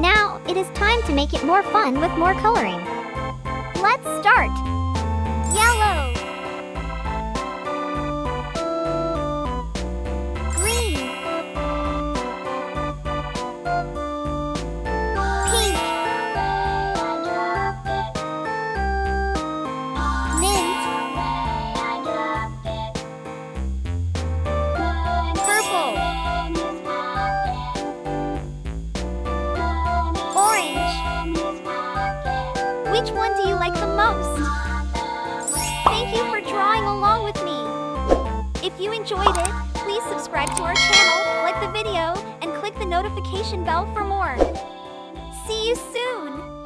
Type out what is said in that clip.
Now, it is time to make it more fun with more coloring. Let's start! Yellow, green, pink, mint, purple, orange. Which one do you like the most? Thank you for drawing along with me. If you enjoyed it, please subscribe to our channel, like the video, and click the notification bell for more. See you soon!